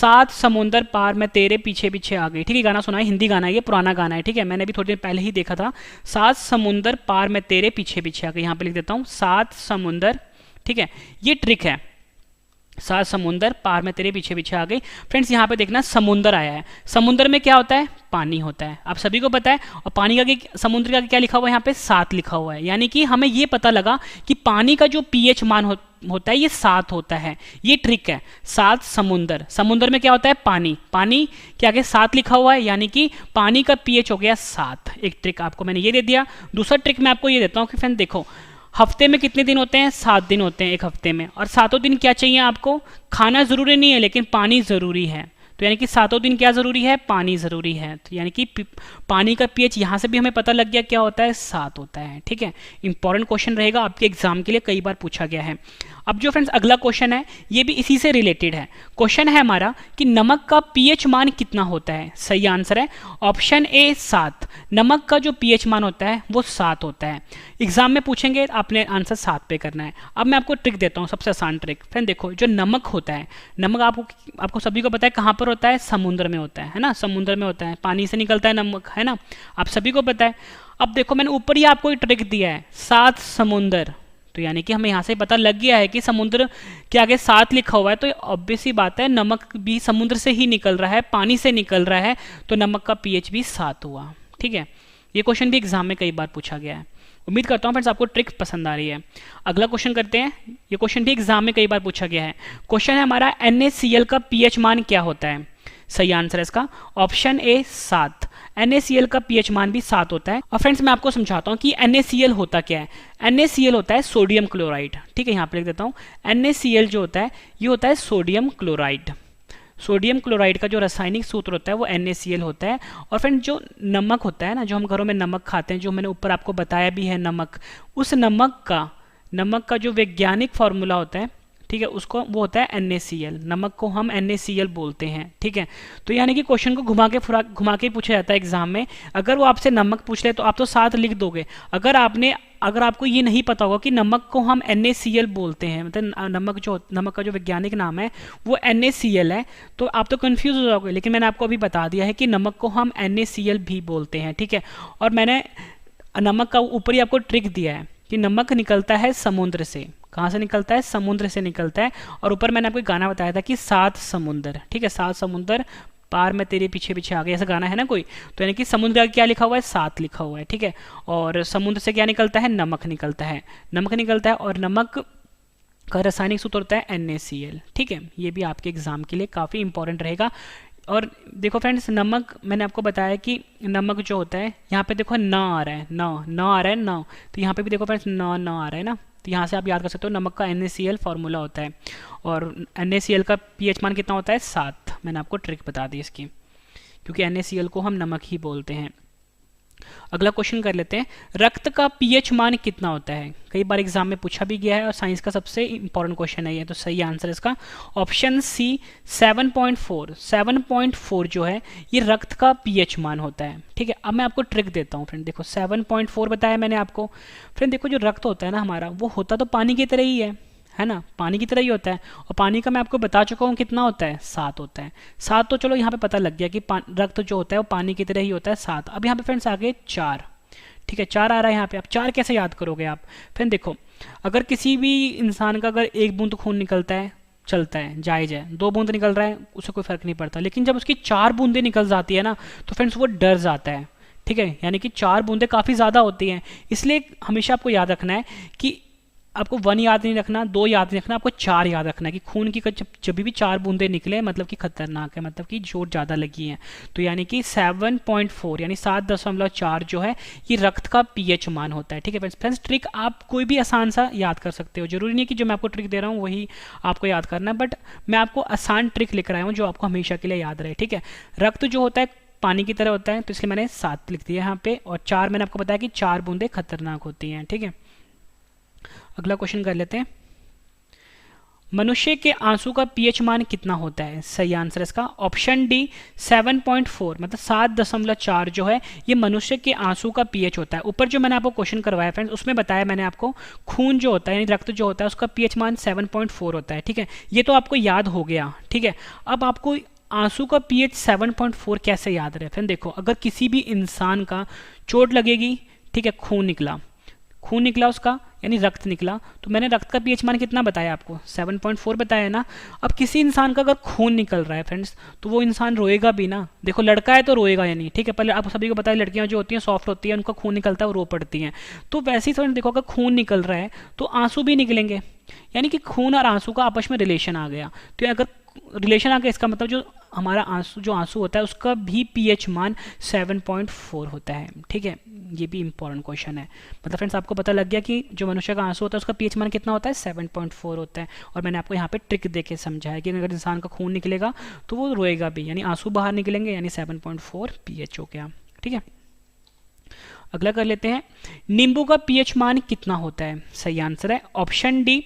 सात समुंदर पार मैं तेरे पीछे पीछे आ गई। ठीक है, गाना सुना है, हिंदी गाना है, ये पुराना गाना है। ठीक है, मैंने भी थोड़ी देर पहले ही देखा था। सात समुंदर पार मैं तेरे पीछे पीछे आ गई, यहाँ पे लिख देता हूँ सात समुंदर। ठीक है, ये ट्रिक है, सात समुंदर पार में तेरे पीछे पीछे आ गई। फ्रेंड्स यहाँ पे देखना समुंदर आया है, समुंदर में क्या होता है, पानी होता है, आप सभी को पता है। और पानी का समुद्र का क्या लिखा हुआ है, यहाँ पे सात लिखा हुआ है, यानी कि हमें ये पता लगा कि पानी का जो पीएच मान होता है ये सात होता है। ये ट्रिक है, सात समुंदर, समुंदर में क्या होता है, पानी, पानी के आगे सात लिखा हुआ है, यानी कि पानी का पीएच हो गया सात। एक ट्रिक आपको मैंने ये दे दिया। दूसरा ट्रिक मैं आपको ये देता हूँ कि फ्रेंड देखो, हफ्ते में कितने दिन होते हैं, 7 दिन होते हैं एक हफ्ते में, और सातों दिन क्या चाहिए आपको, खाना जरूरी नहीं है लेकिन पानी जरूरी है। तो यानी कि सातों दिन क्या जरूरी है, पानी जरूरी है। तो यानी कि पानी का पीएच यहां से भी हमें पता लग गया क्या होता है, 7 होता है। ठीक है, इंपॉर्टेंट क्वेश्चन रहेगा आपके एग्जाम के लिए, कई बार पूछा गया है। अब जो फ्रेंड्स अगला क्वेश्चन है ये भी इसी से रिलेटेड है। क्वेश्चन है हमारा कि नमक का पीएच मान कितना होता है। सही आंसर है ऑप्शन ए 7। नमक का जो पीएच मान होता है वो 7 होता है। एग्जाम में पूछेंगे आपने आंसर 7 पे करना है। अब मैं आपको ट्रिक देता हूँ, सबसे आसान ट्रिक। फ्रेंड देखो, जो नमक होता है, नमक आपको सभी को पता है कहाँ पर होता है, समुद्र में होता है ना, समुद्र में होता है, पानी से निकलता है नमक, है ना, आप सभी को पता है। अब देखो मैंने ऊपर ही आपको एक ट्रिक दिया है, 7 समुंदर, तो यानी कि हमें यहाँ से पता लग गया है कि समुद्र के आगे 7 लिखा हुआ है, तो ऑब्वियस सी बात है नमक भी समुद्र से ही निकल रहा है, पानी से निकल रहा है, तो नमक का पीएच भी 7 हुआ। ठीक है, ये क्वेश्चन भी एग्जाम में कई बार पूछा गया है। उम्मीद करता हूँ फ्रेंड्स आपको ट्रिक पसंद आ रही है। अगला क्वेश्चन करते हैं, ये क्वेश्चन भी एग्जाम में कई बार पूछा गया है। क्वेश्चन है हमारा NaCl का पीएच मान क्या होता है। सही आंसर है इसका ऑप्शन ए 7। NaCl का पीएच मान भी 7 होता है। और फ्रेंड्स मैं आपको समझाता हूँ कि NaCl होता क्या है। NaCl होता है सोडियम क्लोराइड। ठीक है, यहाँ पे लिख देता हूँ, NaCl जो होता है ये होता है सोडियम क्लोराइड। सोडियम क्लोराइड का जो रासायनिक सूत्र होता है वो NaCl होता है। और फ्रेंड जो नमक होता है ना, जो हम घरों में नमक खाते हैं, जो मैंने ऊपर आपको बताया भी है नमक, उस नमक का जो वैज्ञानिक फॉर्मूला होता है, ठीक है, उसको वो होता है NaCl। नमक को हम NaCl बोलते हैं। ठीक है, तो यानी कि क्वेश्चन को घुमा के पूछा जाता है एग्जाम में। अगर वो आपसे नमक पूछ ले तो आप तो 7 लिख दोगे। अगर आपको ये नहीं पता होगा कि नमक को हम NaCl बोलते हैं, मतलब नमक का जो वैज्ञानिक नाम है वो NaCl है, तो आप तो कंफ्यूज हो जाओगे। लेकिन मैंने आपको अभी बता दिया है कि नमक को हम NaCl भी बोलते हैं। ठीक है, और मैंने नमक का ऊपर ही आपको ट्रिक दिया है कि नमक निकलता है समुद्र से। कहाँ से निकलता है, समुद्र से निकलता है। और ऊपर मैंने आपको गाना बताया था कि 7 समुंदर। ठीक है, 7 समुंदर पार में तेरे पीछे पीछे आ गए, ऐसा गाना है ना कोई, तो यानी कि समुद्र का क्या लिखा हुआ है, 7 लिखा हुआ है। ठीक है, और समुद्र से क्या निकलता है, नमक निकलता है, नमक निकलता है, और नमक का रासायनिक सूत्र होता है NaCl। ठीक है, ये भी आपके एग्जाम के लिए काफ़ी इंपॉर्टेंट रहेगा। और देखो फ्रेंड्स, नमक मैंने आपको बताया कि नमक जो होता है, यहाँ पे देखो न आ रहा है, न आ रहा है, न, तो यहाँ पे भी देखो फ्रेंड्स न आ रहा है ना, तो यहाँ से आप याद कर सकते हो नमक का NaCl फॉर्मूला होता है। और NaCl का पीएच मान कितना होता है, 7। मैंने आपको ट्रिक बता दी इसकी, क्योंकि NaCl को हम नमक ही बोलते हैं। अगला क्वेश्चन कर लेते हैं, रक्त का पीएच मान कितना होता है। कई बार एग्जाम में पूछा भी गया है और साइंस का सबसे इंपॉर्टेंट क्वेश्चन है ये, तो सही आंसर इसका ऑप्शन सी 7.4। 7.4 जो है ये रक्त का पीएच मान होता है। ठीक है, अब मैं आपको ट्रिक देता हूँ फ्रेंड। देखो 7.4 बताया मैंने आपको। फ्रेंड देखो, जो रक्त होता है ना हमारा, वो होता तो पानी की तरह ही है ना, पानी की तरह ही होता है। और पानी का मैं आपको बता चुका हूँ कितना होता है, 7 होता है। 7 तो चलो यहाँ पे पता लग गया कि रक्त जो होता है वो पानी की तरह ही होता है, 7। अब यहाँ पे फ्रेंड्स आगे 4। ठीक है, 4 आ रहा है यहाँ पे। अब 4 कैसे याद करोगे आप। फ्रेंड देखो, अगर किसी भी इंसान का अगर 1 बूंद खून निकलता है, चलता है, जायज है। 2 बूंद निकल रहा है, उससे कोई फर्क नहीं पड़ता। लेकिन जब उसकी 4 बूंदें निकल जाती है ना, तो फ्रेंड्स वो डर जाता है। ठीक है, यानी कि 4 बूंदें काफ़ी ज़्यादा होती हैं। इसलिए हमेशा आपको याद रखना है कि आपको 1 याद नहीं रखना, 2 याद नहीं रखना, आपको 4 याद रखना है कि खून की जब भी 4 बूंदे निकले मतलब कि खतरनाक है, मतलब कि चोट ज़्यादा लगी है। तो यानी कि 7.4 यानी 7.4 जो है ये रक्त का पीएच मान होता है। ठीक है फ्रेंड्स, ट्रिक आप कोई भी आसान सा याद कर सकते हो, जरूरी नहीं कि जो मैं आपको ट्रिक दे रहा हूँ वही आपको याद करना है, बट मैं आपको आसान ट्रिक लिख रहा हूँ जो आपको हमेशा के लिए याद रहे। ठीक है, रक्त जो होता है पानी की तरह होता है, तो इसलिए मैंने 7 लिख दिया यहाँ पे। और 4 मैंने आपको बताया कि 4 बूंदे खतरनाक होती हैं। ठीक है, अगला क्वेश्चन कर लेते हैं। मनुष्य के आंसू का पीएच मान कितना होता है? सही आंसर इसका ऑप्शन डी 7.4, मतलब 7.4 जो है ये मनुष्य के आंसू का पीएच होता है। ऊपर जो मैंने आपको क्वेश्चन करवाया फ्रेंड्स, उसमें बताया मैंने आपको खून जो होता है यानी रक्त जो होता है उसका पीएच मान 7.4 होता है। ठीक है, ये तो आपको याद हो गया। ठीक है, अब आपको आंसू का पीएच 7.4 कैसे याद रहे? फ्रेंड देखो, अगर किसी भी इंसान का चोट लगेगी, ठीक है, खून निकला उसका यानी रक्त निकला, तो मैंने रक्त का पीएच मान कितना बताया आपको? 7.4 बताया ना। अब किसी इंसान का अगर खून निकल रहा है फ्रेंड्स, तो वो इंसान रोएगा भी ना। देखो लड़का है तो रोएगा या नहीं, ठीक है, पहले आप सभी को पता है लड़कियां जो होती हैं सॉफ्ट होती हैं, उनका खून निकलता है वो रो पड़ती हैं। तो वैसे ही फ्रेंड्स देखो, अगर खून निकल रहा है तो आंसू भी निकलेंगे, यानी कि खून और आंसू का आपस में रिलेशन आ गया। तो अगर रिलेशन आ गया, इसका मतलब जो हमारा आंसू होता है उसका भी पीएच मान 7.4 होता है। ठीक है, ये भी इंपॉर्टेंट क्वेश्चन है। मतलब फ्रेंड्स आपको पता लग गया कि जो मनुष्य का आंसू होता है उसका पीएच मान कितना होता है? 7.4 होता है। और मैंने आपको यहाँ पे ट्रिक देके समझाया कि अगर इंसान का खून निकलेगा तो वो रोएगा भी, यानी आंसू बाहर निकलेंगे, यानी 7.4 पीएच हो गया। ठीक है, अगला कर लेते हैं। नींबू का पीएच मान कितना होता है? सही आंसर है ऑप्शन डी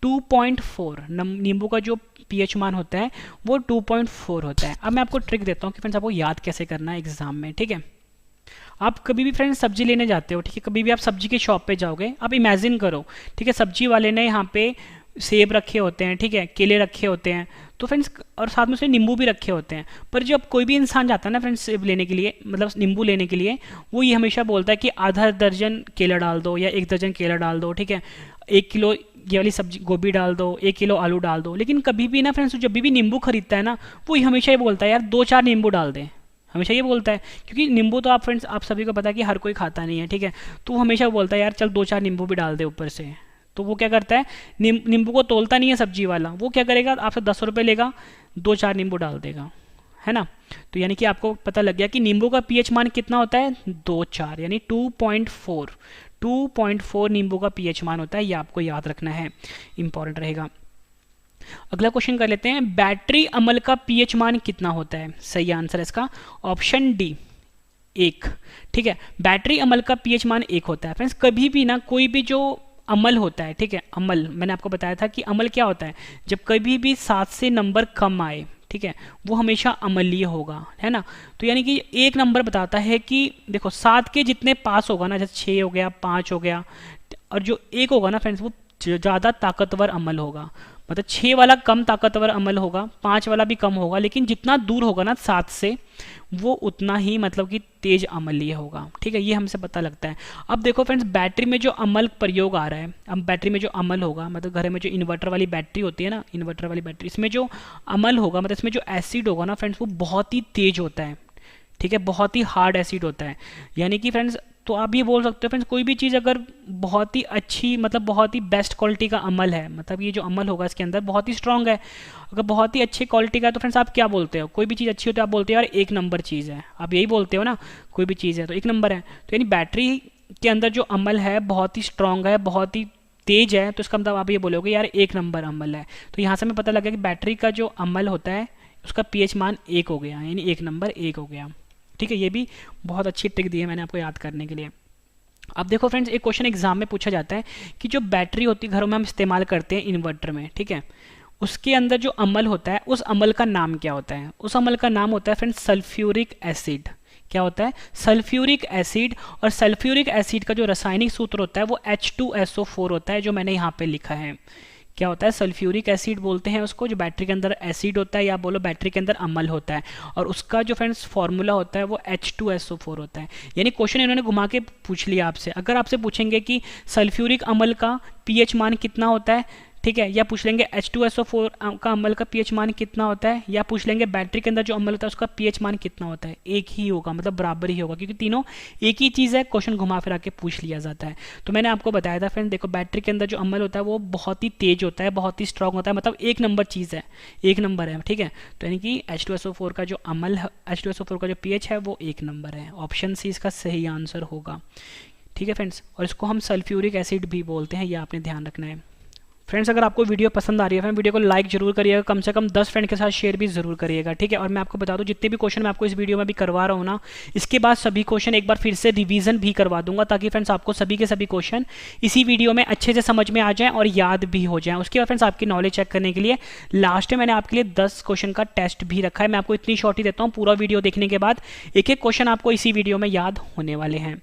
2.4। नींबू का जो पीएच मान होता है वो 2.4 होता है। अब मैं आपको ट्रिक देता हूँ कि फ्रेंड्स आपको याद कैसे करना है एग्जाम में। ठीक है, आप कभी भी फ्रेंड्स सब्जी लेने जाते हो, ठीक है, कभी भी आप सब्जी की शॉप पे जाओगे, आप इमेजिन करो, ठीक है, सब्जी वाले ने यहाँ पे सेब रखे होते हैं, ठीक है, केले रखे होते हैं, तो फ्रेंड्स और साथ में उसमें नींबू भी रखे होते हैं। पर जब कोई भी इंसान जाता है ना फ्रेंड्स सेब लेने के लिए, मतलब नींबू लेने के लिए, वो ये हमेशा बोलता है कि आधा दर्जन केला डाल दो या 1 दर्जन केला डाल दो, ठीक है, 1 किलो ये वाली सब्जी गोभी डाल दो, 1 किलो आलू डाल दो। लेकिन कभी भी ना फ्रेंड्स जब भी नींबू खरीदता है ना, वो हमेशा ही बोलता है यार 2-4 नींबू डाल दें, हमेशा ये बोलता है। क्योंकि नींबू तो आप फ्रेंड्स आप सभी को पता है कि हर कोई खाता नहीं है, ठीक है, तो वो हमेशा बोलता है यार चल 2-4 नींबू भी डाल दे ऊपर से। तो वो क्या करता है, नींबू को तोलता नहीं है सब्जी वाला, वो क्या करेगा, आपसे 10 रुपये लेगा, 2-4 नींबू डाल देगा, है ना। तो यानी कि आपको पता लग गया कि नींबू का पीएच मान कितना होता है? 2-4, यानी 2.4 नींबू का पीएच मान होता है। ये आपको याद रखना है, इंपॉर्टेंट रहेगा। अगला क्वेश्चन कर लेते हैं। बैटरी अम्ल का पीएच मान कितना होता है? सही आंसर है इसका ऑप्शन डी 1। ठीक है, बैटरी अम्ल का पीएच मान 1 होता है। फ्रेंड्स कभी भी ना कोई भी जो अम्ल होता है, ठीक है, अम्ल मैंने आपको बताया था कि अम्ल क्या होता है, जब कभी भी 7 से नंबर कम आए, ठीक है, वो हमेशा अम्लीय होगा, है ना। तो यानी कि 1 नंबर बताता है कि देखो 7 के जितने पास होगा ना, जैसे 6 हो गया, 5 हो गया, और जो 1 होगा ना फ्रेंड्स वो ज़्यादा ताकतवर अम्ल होगा। मतलब 6 वाला कम ताकतवर अम्ल होगा, 5 वाला भी कम होगा, लेकिन जितना दूर होगा ना 7 से, वो उतना ही मतलब कि तेज अम्लीय होगा। ठीक है, ये हमसे पता लगता है। अब देखो फ्रेंड्स बैटरी में जो अम्ल प्रयोग आ रहा है, अब बैटरी में जो अम्ल होगा, मतलब घर में जो इन्वर्टर वाली बैटरी होती है ना, इन्वर्टर वाली बैटरी, इसमें जो अम्ल होगा, मतलब इसमें जो एसिड होगा ना फ्रेंड्स, वो बहुत ही तेज होता है। ठीक है, बहुत ही हार्ड एसिड होता है। यानी कि फ्रेंड्स तो आप ये बोल सकते हो फ्रेंड्स कोई भी चीज़ अगर बहुत ही अच्छी, मतलब बहुत ही बेस्ट क्वालिटी का अमल है, मतलब ये जो अमल होगा इसके अंदर बहुत ही स्ट्रांग है, अगर बहुत ही अच्छी क्वालिटी का है, तो फ्रेंड्स आप क्या बोलते हो? कोई भी चीज़ अच्छी होती है आप बोलते हो यार 1 नंबर चीज़ है, आप यही बोलते हो ना, कोई भी चीज़ है तो 1 नंबर है। तो यानी बैटरी के अंदर जो अमल है बहुत ही स्ट्रांग है, बहुत ही तेज है, तो इसका मतलब आप ये बोलोगे यार 1 नंबर अमल है। तो यहाँ से हमें पता लगा कि बैटरी का जो अमल होता है उसका पीएच मान 1 हो गया, यानी 1 नंबर 1 हो गया। ठीक है, ये भी बहुत अच्छी ट्रिक दी है मैंने आपको याद करने के लिए। अब देखो फ्रेंड्स एक क्वेश्चन एग्जाम में पूछा जाता है कि जो बैटरी होती है घरों में हम इस्तेमाल करते हैं इन्वर्टर में, ठीक है, उसके अंदर जो अमल होता है उस अमल का नाम क्या होता है? उस अमल का नाम होता है फ्रेंड्स सल्फ्यूरिक एसिड। क्या होता है? Sulphuric acid. और सल्फ्यूरिक एसिड का जो रासायनिक सूत्र होता है वो H2SO4 होता है, जो मैंने यहाँ पे लिखा है। क्या होता है? सल्फ्यूरिक एसिड बोलते हैं उसको, जो बैटरी के अंदर एसिड होता है, या बोलो बैटरी के अंदर अम्ल होता है, और उसका जो फ्रेंड्स फॉर्मूला होता है वो H2SO4 होता है। यानी क्वेश्चन इन्होंने घुमा के पूछ लिया आपसे। अगर आपसे पूछेंगे कि सल्फ्यूरिक अम्ल का पीएच मान कितना होता है, ठीक है, या पूछ लेंगे H2SO4 का अम्ल का पीएच मान कितना होता है, या पूछ लेंगे बैटरी के अंदर जो अम्ल होता है उसका पीएच मान कितना होता है, एक ही होगा, मतलब बराबर ही होगा, क्योंकि तीनों एक ही चीज़ है, क्वेश्चन घुमा फिरा के पूछ लिया जाता है। तो मैंने आपको बताया था फ्रेंड, देखो बैटरी के अंदर जो अम्ल होता है वो बहुत ही तेज होता है, बहुत ही स्ट्रांग होता है, मतलब 1 नंबर चीज़ है, 1 नंबर है। ठीक है, तो यानी कि H2SO4 का जो अम्ल है, H2SO4 का जो पीएच है वो 1 नंबर है। ऑप्शन सी इसका सही आंसर होगा। ठीक है फ्रेंड्स, और इसको हम सल्फ्यूरिक एसिड भी बोलते हैं, ये आपने ध्यान रखना है। फ्रेंड्स अगर आपको वीडियो पसंद आ रही है फ्रेंड, वीडियो को लाइक जरूर करिएगा, कम से कम 10 फ्रेंड के साथ शेयर भी जरूर करिएगा, ठीक है। और मैं आपको बता दूं जितने भी क्वेश्चन मैं आपको इस वीडियो में भी करवा रहा हूँ ना, इसके बाद सभी क्वेश्चन एक बार फिर से रिवीजन भी करवा दूंगा, ताकि फ्रेंड्स आपको सभी के सभी क्वेश्चन इसी वीडियो में अच्छे से समझ में आ जाएं और याद भी हो जाएं। उसके बाद फ्रेंड्स आपकी नॉलेज चेक करने के लिए लास्ट में मैंने आपके लिए 10 क्वेश्चन का टेस्ट भी रखा है। मैं आपको इतनी शॉर्ट ही देता हूँ, पूरा वीडियो देखने के बाद एक एक क्वेश्चन आपको इसी वीडियो में याद होने वाले हैं।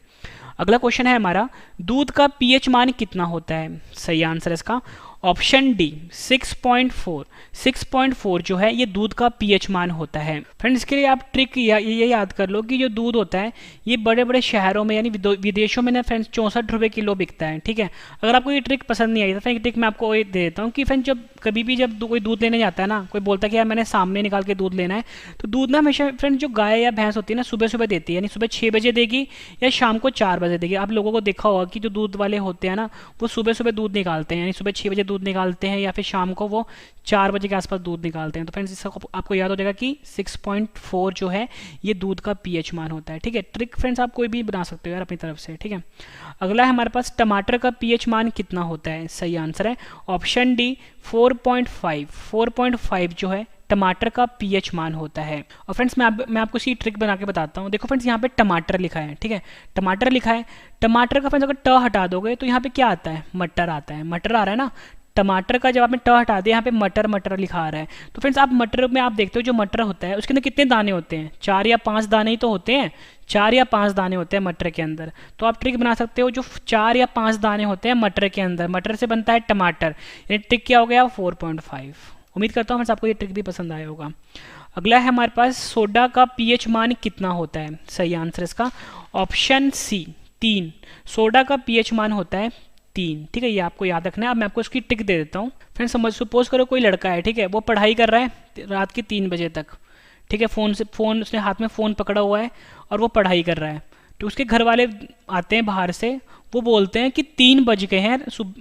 अगला क्वेश्चन है हमारा, दूध का पीएच मान कितना होता है? सही आंसर इसका ऑप्शन डी 6.4। 6.4 जो है ये दूध का पीएच मान होता है। फ्रेंड्स इसके लिए आप ट्रिक ये याद कर लो कि जो दूध होता है ये बड़े बड़े शहरों में यानी विदेशों में ना फ्रेंड्स 64 रुपये किलो बिकता है, ठीक है। अगर आपको ये ट्रिक पसंद नहीं आई तो फ्रेंड ट्रिक मैं आपको दे देता हूँ कि फ्रेंड जब कभी भी जब कोई दूध लेने जाता है ना, कोई बोलता है कि यार मैंने सामने निकाल के दूध लेना है, तो दूध ना हमेशा फ्रेंड जो गाय या भैंस होती है ना सुबह सुबह देती है, यानी सुबह 6 बजे देगी या शाम को 4 बजे देगी। आप लोगों को देखा होगा कि जो दूध वाले होते हैं ना वो सुबह सुबह दूध निकालते हैं, यानी सुबह 6 बजे दूध निकालते हैं या फिर शाम को वो 4 बजे के आसपास दूध निकालते हैं। तो फ्रेंड्स इसका आपको याद हो जाएगा कि 6.4 जो है ये दूध का पीएच मान होता है, ठीक है। ट्रिक फ्रेंड्स आप कोई भी बना सकते हो यार अपनी तरफ से, ठीक है। अगला है हमारे पास, टमाटर का पीएच मान कितना होता है? सही आंसर है ऑप्शन डी 4.5। 4.5 जो है टमाटर का पीएच मान होता है। और फ्रेंड्स मैं आपको इसी ट्रिक बना के बताता हूँ। देखो फ्रेंड्स यहाँ पे टमाटर लिखा है, ठीक है, टमाटर लिखा है। टमाटर का फ्रेंड्स अगर ट हटा दोगे तो यहाँ पे क्या आता है? मटर आता है। मटर आ रहा है ना, टमाटर का जब आपने ट हटा दिया यहाँ पे मटर मटर लिखा आ रहा है। तो फ्रेंड्स आप मटर में आप देखते हो जो मटर होता है उसके अंदर कितने दाने होते हैं? 4 या 5 दाने ही तो होते हैं, 4 या 5 दाने होते हैं मटर के अंदर। तो आप ट्रिक बना सकते हो जो 4 या 5 दाने होते हैं मटर के अंदर, मटर से बनता है टमाटर, यानी ट्रिक क्या हो गया? 4.5। उम्मीद करता हूँ फ्रेंड्स आपको ये ट्रिक भी पसंद आया होगा। अगला है हमारे पास, सोडा का पीएच मान कितना होता है? सही आंसर इसका ऑप्शन सी 3। सोडा का पीएच मान होता है 3, ठीक है, ये आपको याद रखना है। अब मैं आपको इसकी ट्रिक दे देता हूँ। फ्रेंड्स सपोज करो कोई लड़का है, ठीक है, वो पढ़ाई कर रहा है रात के 3 बजे तक, ठीक है, फ़ोन उसने हाथ में फ़ोन पकड़ा हुआ है और वो पढ़ाई कर रहा है। तो उसके घर वाले आते हैं बाहर से, वो बोलते हैं कि 3 बज गए हैं,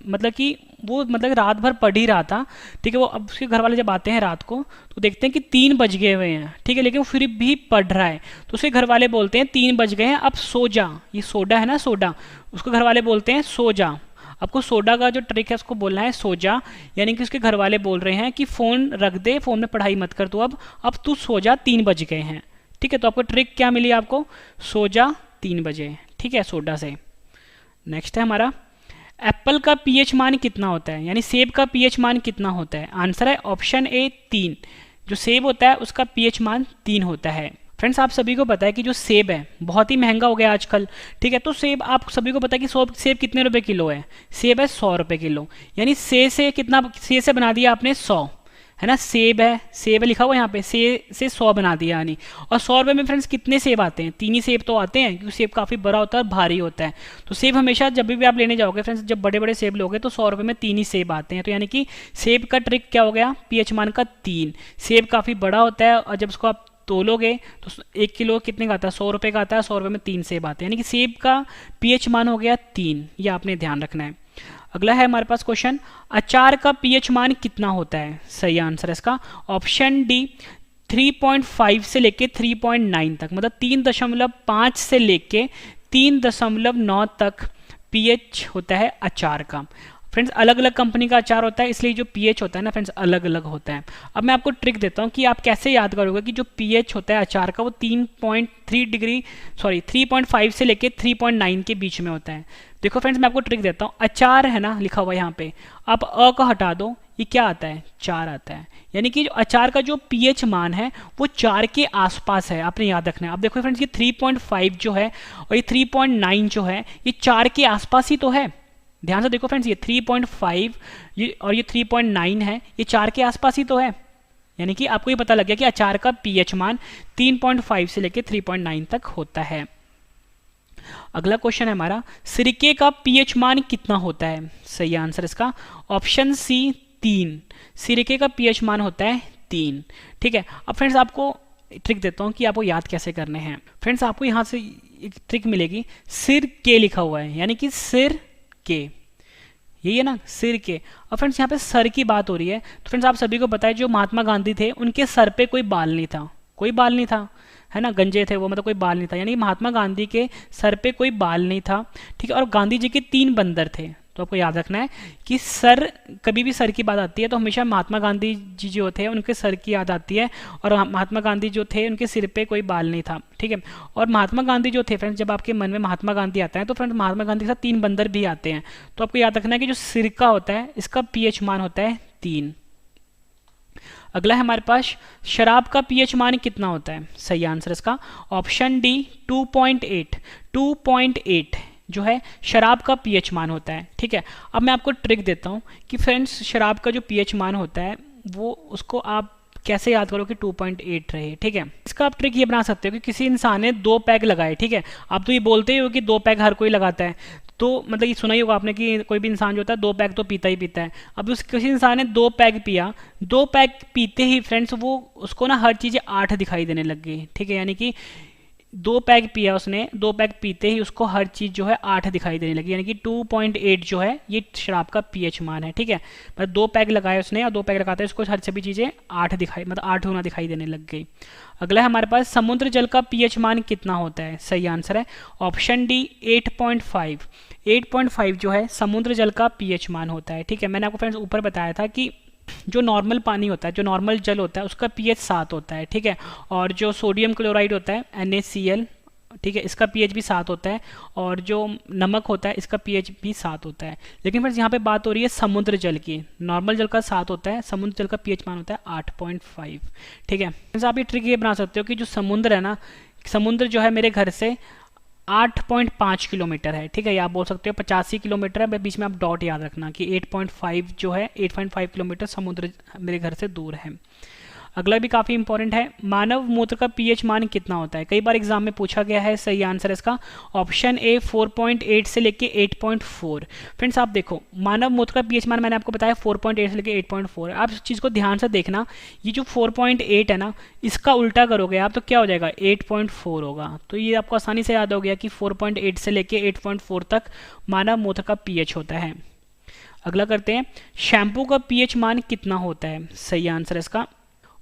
मतलब कि वो रात भर पढ़ ही रहा था, ठीक है। वो अब उसके घर वाले जब आते हैं रात को तो देखते हैं कि 3 बज गए हुए हैं, ठीक है, लेकिन वो फिर भी पढ़ रहा है। तो उसके घर वाले बोलते हैं 3 बज गए हैं, अब सो जा। ये सोडा है ना, सोडा, उसको घर वाले बोलते हैं सो जा। आपको सोडा का जो ट्रिक है उसको बोलना है सो जा, यानी कि उसके घर वाले बोल रहे हैं कि फ़ोन रख दे, फ़ोन में पढ़ाई मत कर तू, अब तू सो जा, 3 बज गए हैं, ठीक है। तो आपको ट्रिक क्या मिली? आपको सो जा 3 बजे, ठीक है, सोडा से। नेक्स्ट है हमारा, एप्पल का पीएच मान कितना होता है? यानी सेब का पीएच मान कितना होता है? आंसर है ऑप्शन ए 3। जो सेब होता है उसका पीएच मान 3 होता है। फ्रेंड्स आप सभी को पता है कि जो सेब है बहुत ही महंगा हो गया आजकल, ठीक है। तो सेब आप सभी को पता है कि सेब कितने रुपए किलो है? सेब है 100 रुपये किलो, यानी से कितना, से बना दिया आपने 100, है ना। सेब है लिखा हुआ यहाँ पे, से 100 बना दिया यानी। और 100 रुपये में फ्रेंड्स कितने सेब आते हैं? 3 ही सेब तो आते हैं, क्योंकि सेब काफ़ी बड़ा होता है और भारी होता है। तो सेब हमेशा जब भी आप लेने जाओगे फ्रेंड्स, जब बड़े बड़े सेब लोगे तो 100 रुपये में 3 ही सेब आते हैं। तो यानी कि सेब का ट्रिक क्या हो गया? पीएच मान का 3। सेब काफ़ी बड़ा होता है और जब उसको आप तोलोगे तो 1 किलो कितने का आता है? 100 रुपये का आता है। 100 रुपये में 3 सेब आते हैं, यानी कि सेब का पीएच मान हो गया 3। ये आपने ध्यान रखना है। अगला है हमारे पास क्वेश्चन, अचार का पीएच मान कितना होता है? सही आंसर है इसका ऑप्शन डी 3.5 से लेके 3.9 तक, मतलब 3.5 से लेके 3.9 तक पीएच होता है अचार का। फ्रेंड्स अलग अलग कंपनी का अचार होता है, इसलिए जो पीएच होता है ना फ्रेंड्स अलग अलग होता है। अब मैं आपको ट्रिक देता हूँ कि आप कैसे याद करोगे कि जो पीएच होता है अचार का वो 3.5 से लेके 3.9 के बीच में होता है। देखो फ्रेंड्स मैं आपको ट्रिक देता हूँ, अचार है ना लिखा हुआ यहाँ पे, आप अ का हटा दो, ये क्या आता है? 4 आता है, यानी कि जो अचार का जो पीएच मान है वो 4 के आसपास है, आपने याद रखना है। अब देखो फ्रेंड्स ये 3.5 जो है और ये 3.9 जो है ये 4 के आसपास ही तो है। ध्यान से देखो फ्रेंड्स, ये 3.5 और ये 3.9 है, ये 4 के आसपास ही तो है, यानी कि आपको ये पता लग गया कि अचार का पीएच मान 3.5 से लेकर 3.9 तक होता है। अगला क्वेश्चन है हमारा, सिरके का पीएच मान कितना होता है? सही आंसर इसका ऑप्शन सी 3। सिरके का पीएच मान होता है 3, ठीक है। अब फ्रेंड्स आपको ट्रिक देता हूँ कि आपको याद कैसे करने हैं। फ्रेंड्स आपको यहाँ से एक ट्रिक मिलेगी, सिर के लिखा हुआ है, यानी कि सिर के, यही है ना, सिर के। और फ्रेंड्स यहाँ पे सर की बात हो रही है, तो फ्रेंड्स आप सभी को पता है जो महात्मा गांधी थे उनके सर पे कोई बाल नहीं था, कोई बाल नहीं था, है ना, गंजे थे वो, मतलब कोई बाल नहीं था, यानी महात्मा गांधी के सर पे कोई बाल नहीं था, ठीक है। और गांधी जी के 3 बंदर थे, तो आपको याद रखना है कि सर, कभी भी सर की बात आती है तो हमेशा महात्मा गांधी जी जो थे उनके सर की याद आती है, और महात्मा गांधी जो थे उनके सिर पे कोई बाल नहीं था, ठीक है। और महात्मा गांधी जो थे फ्रेंड्स, जब आपके मन में महात्मा गांधी आता है तो फ्रेंड्स महात्मा गांधी के साथ 3 बंदर भी आते हैं। तो आपको याद रखना है कि जो सिरका होता है इसका पीएच मान होता है 3। अगला है हमारे पास, शराब का पीएच मान कितना होता है? सही आंसर इसका ऑप्शन डी 2.8। 2.8 जो है शराब का पीएच मान होता है, ठीक है। अब मैं आपको ट्रिक देता हूँ कि फ्रेंड्स शराब का जो पीएच मान होता है वो उसको आप कैसे याद करो कि 2.8 रहे, ठीक है। इसका आप ट्रिक ये बना सकते हो कि किसी इंसान ने 2 पैग लगाए, ठीक है। आप तो ये बोलते ही हो कि 2 पैग हर कोई लगाता है, तो मतलब ये सुना ही होगा आपने कि कोई भी इंसान जो होता है 2 पैग तो पीता ही पीता है। अब उस किसी इंसान ने 2 पैग पिया, 2 पैग पीते ही फ्रेंड्स वो उसको ना हर चीज़ें 8 दिखाई देने लग गई, ठीक है। यानी कि 2 पैग पिया उसने, 2 पैग पीते ही उसको हर चीज़ जो है 8 दिखाई देने लगी, यानी कि 2.8 जो है ये शराब का पीएच मान है, ठीक है। मतलब 2 पैग लगाए उसने, और 2 पैग लगाते उसको हर सभी चीज़ें 8 दिखाई, मतलब 8 होना दिखाई देने लग गई। अगला है हमारे पास, समुद्र जल का पीएच मान कितना होता है? सही आंसर है ऑप्शन डी 8.5। 8.5 जो है समुद्र जल का पीएच मान होता है, ठीक है। मैंने आपको फ्रेंड्स ऊपर बताया था कि जो नॉर्मल पानी होता है, जो नॉर्मल जल होता है उसका पीएच 7 होता है, ठीक है। और जो सोडियम क्लोराइड होता है NaCl, ठीक है, इसका पीएच भी 7 होता है, और जो नमक होता है इसका पीएच भी 7 होता है। लेकिन फ्रेंड्स यहाँ पे बात हो रही है समुद्र जल की। नॉर्मल जल का 7 होता है, समुद्र जल का पीएच मान होता है 8.5, ठीक है। फ्रेंड्स आप ये ट्रिक ये बना सकते हो कि जो समुद्र है ना, समुद्र जो है मेरे घर से 8.5 किलोमीटर है, ठीक है। या आप बोल सकते हो 85 किलोमीटर है, बीच में आप डॉट याद रखना कि 8.5 जो है 8.5 किलोमीटर समुद्र मेरे घर से दूर है। अगला भी काफ़ी इंपॉर्टेंट है, मानव मूत्र का पीएच मान कितना होता है? कई बार एग्जाम में पूछा गया है। सही आंसर इसका ऑप्शन ए 4.8 से लेके 8.4। फ्रेंड्स आप देखो, मानव मूत्र का पीएच मान मैंने आपको बताया 4.8 से लेके 8.4 है। आप इस चीज़ को ध्यान से देखना, ये जो 4.8 है ना, इसका उल्टा करोगे आप तो क्या हो जाएगा? 8.4 होगा। तो ये आपको आसानी से याद हो गया कि 4.8 से लेके 8.4 तक मानव मूत्र का पीएच होता है। अगला करते हैं, शैम्पू का पीएच मान कितना होता है? सही आंसर इसका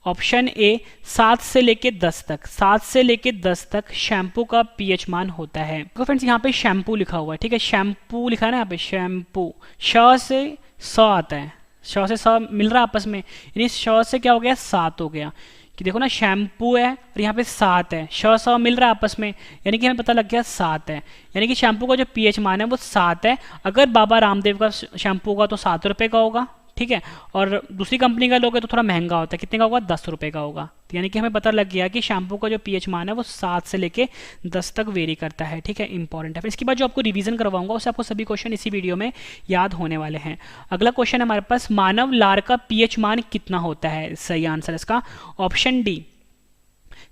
ऑप्शन ए 7 से लेके 10 तक। 7 से लेके 10 तक शैम्पू का पीएच मान होता है। तो फ्रेंड्स यहाँ पे शैम्पू लिखा हुआ है, ठीक है। शैम्पू लिखा है ना यहाँ पे, शैम्पू, श से स आता है, श से स मिल रहा है आपस में, यानी श से क्या हो गया? 7 हो गया। कि देखो ना, शैम्पू है और यहाँ पे 7 है, श स मिल रहा है आपस में, यानी कि हमें पता लग गया 7 है। यानी कि शैम्पू का जो पीएच मान है वो 7 है। अगर बाबा रामदेव का शैम्पू होगा तो 7 रुपये का होगा, ठीक है। और दूसरी कंपनी का लोगे तो थोड़ा महंगा होता है, कितने का होगा? 10 रुपये का होगा। तो यानी कि हमें पता लग गया कि शैम्पू का जो पीएच मान है वो 7 से लेके 10 तक वेरी करता है, ठीक है। इंपॉर्टेंट है। फिर इसके बाद जो आपको रिवीजन करवाऊंगा उससे आपको सभी क्वेश्चन इसी वीडियो में याद होने वाले हैं। अगला क्वेश्चन है हमारे पास, मानव लार का पीएच मान कितना होता है? सही आंसर इसका ऑप्शन डी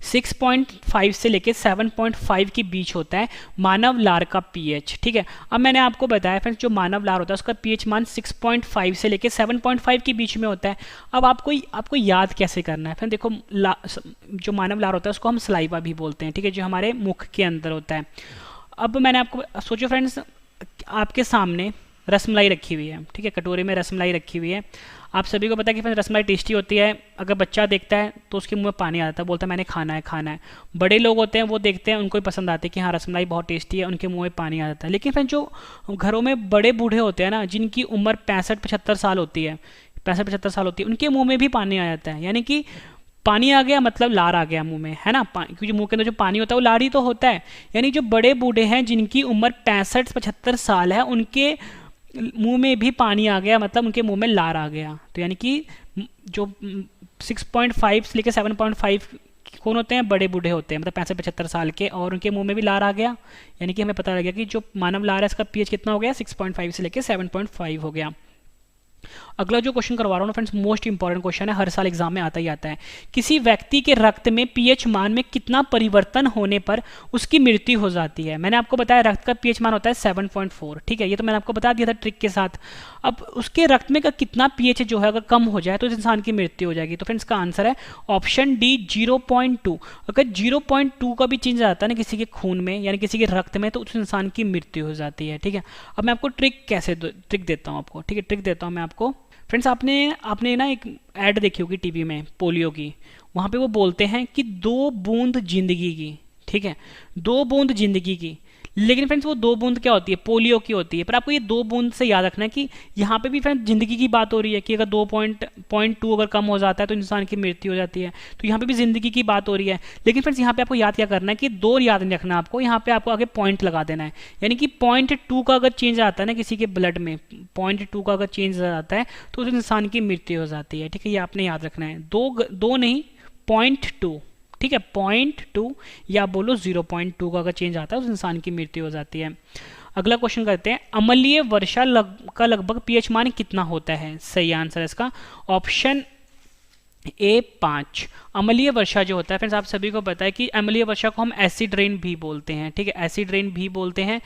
6.5 से लेके 7.5 के बीच होता है मानव लार का पीएच, ठीक है। अब मैंने आपको बताया फ्रेंड्स, जो मानव लार होता है उसका पीएच मान 6.5 से लेके 7.5 के बीच में होता है। अब आपको याद कैसे करना है? फिर देखो, जो मानव लार होता है उसको हम सलाइवा भी बोलते हैं, ठीक है, जो हमारे मुख के अंदर होता है। अब मैंने आपको सोचो फ्रेंड्स, आपके सामने रसमलाई रखी हुई है, ठीक है, कटोरे में रसमलाई रखी हुई है। आप सभी को पता है कि रसमलाई टेस्टी होती है। अगर बच्चा देखता है तो उसके मुंह में पानी आ जाता है, बोलता है मैंने खाना है खाना है। बड़े लोग होते हैं वो देखते हैं, उनको भी पसंद आती है कि हाँ रसमलाई बहुत टेस्टी है, उनके मुंह में पानी आ जाता है। लेकिन फिर जो घरों में बड़े बूढ़े होते हैं ना, जिनकी उम्र 65-75 साल होती है, 65-75 साल होती है, उनके मुँह में भी पानी आ जाता है। यानी कि पानी आ गया मतलब लार आ गया मुंह में, है ना। क्योंकि मुंह के अंदर जो पानी होता है वो लार ही तो होता है। यानी जो बड़े बूढ़े हैं जिनकी उम्र 65-75 साल है, उनके मुंह में भी पानी आ गया, मतलब उनके मुंह में लार आ गया। तो यानी कि जो 6.5 से लेकर 7.5 कौन होते हैं? बड़े बूढ़े होते हैं, मतलब 65-75 साल के, और उनके मुंह में भी लार आ गया। यानी कि हमें पता लग गया कि जो मानव लार है इसका पीएच कितना हो गया? 6.5 से लेकर 7.5 हो गया। अगला जो क्वेश्चन करवा रहा हूँ फ्रेंड्स, मोस्ट इंपॉर्टेंट क्वेश्चन है, हर साल एग्जाम में आता ही आता है। किसी व्यक्ति के रक्त में पीएच मान में कितना परिवर्तन होने पर उसकी मृत्यु हो जाती है? मैंने आपको बताया रक्त का पीएच मान होता है 7.4, ठीक है, ये तो मैंने आपको बता दिया था ट्रिक के साथ। अब उसके रक्त में का कितना पीएच जो है अगर कम हो जाए तो इस इंसान की मृत्यु हो जाएगी। तो फ्रेंड्स का आंसर है ऑप्शन डी 0.2। अगर 0.2 का भी चेंज आता है ना किसी के खून में, यानी किसी के रक्त में, तो उस इंसान की मृत्यु हो जाती है, ठीक है। अब मैं आपको ट्रिक देता हूँ आपको, ठीक है, ट्रिक देता हूँ मैं आपको। फ्रेंड्स आपने ना एक ऐड देखी होगी टीवी में पोलियो की, वहाँ पे वो बोलते हैं कि 2 बूंद जिंदगी की, ठीक है, 2 बूंद जिंदगी की। लेकिन फ्रेंड्स वो 2 बूंद क्या होती है, पोलियो की होती है। पर आपको ये 2 बूंद से याद रखना है कि यहाँ पे भी फ्रेंड्स जिंदगी की बात हो रही है कि अगर 2.2 अगर कम हो जाता है तो इंसान की मृत्यु हो जाती है, तो यहाँ पे भी जिंदगी की बात हो रही है। लेकिन फ्रेंड्स यहाँ पे आपको याद क्या करना है कि 2 याद नहीं रखना आपको, यहाँ पे आपको आगे पॉइंट लगा देना है। यानी कि 0.2 का अगर चेंज आता है ना किसी के ब्लड में, 0.2 का अगर चेंज आता है तो उस इंसान की मृत्यु हो जाती है। ठीक है, ये आपने याद रखना है। दो नहीं, 0.2। ठीक है, 0.2 या बोलो 0.2 का अगर चेंज आता है उस इंसान की मृत्यु हो जाती है। अगला क्वेश्चन करते हैं, अम्लीय वर्षा का लगभग पीएच मान कितना होता है? सही आंसर है इसका ऑप्शन ए 5। अम्लीय वर्षा जो होता है फ्रेंड्स, आप सभी को पता है कि अम्लीय वर्षा को हम एसिड रेन भी बोलते हैं। ठीक है, एसिड रेन भी बोलते हैं।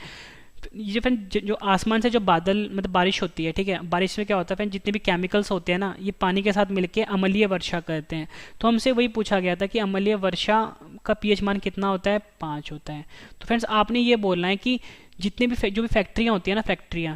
ये फ्रेंड जो आसमान से जो बादल मतलब बारिश होती है, ठीक है, बारिश में क्या होता है फ्रेंड, जितने भी केमिकल्स होते हैं ना, ये पानी के साथ मिलके अम्लीय वर्षा करते हैं। तो हमसे वही पूछा गया था कि अम्लीय वर्षा का पीएच मान कितना होता है? 5 होता है। तो फ्रेंड्स आपने ये बोलना है कि जितने भी जो भी फैक्ट्रियाँ होती है ना, फैक्ट्री